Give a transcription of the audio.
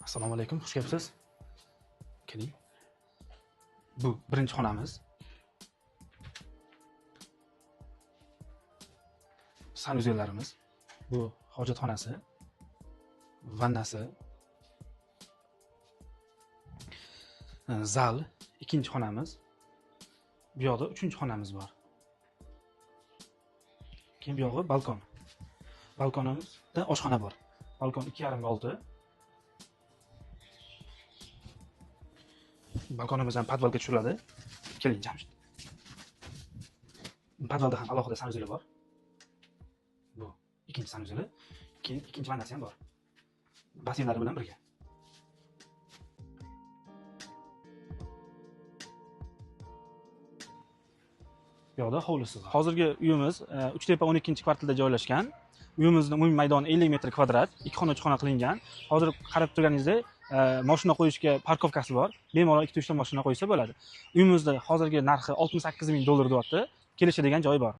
Assalomu alaykum, xush kelibsiz. Keling. Bu birinchi xonamiz. Sanuzellarimiz. Bu hojatxonasi, vannasi. Zal, ikkinchi xonamiz. Bu yoqda uchinchi xonamiz bor. Keyin bu yog'i balkon. Balkonimizda oshxona bor. Balkon 2,5 olti. Balkonimizdan podvalga tushiriladi. Keling, Jamshid. Podvalda ham alohida sanuzeli bor. Bu ikkinchi sanuzeli. Keyin ikkinchi vannasi ham bor. Basseynlari bilan birga. Bu yoqda hovlisi bor. Hozirgi uyimiz 3tepa 12-kvartalda joylashgan. Uyimizning umumiy maydoni 50 metr kvadrat, 2 xona 3 xona qilingan. Hozir qarab turganingizdek, mashina qo'yishga parkovkasi bor. Bemalol 2-3 ta mashina qo'ysa bo'ladi. Uyimizda hozirgi narxi $68,000 deyapti. Kelishadigan joyi bor.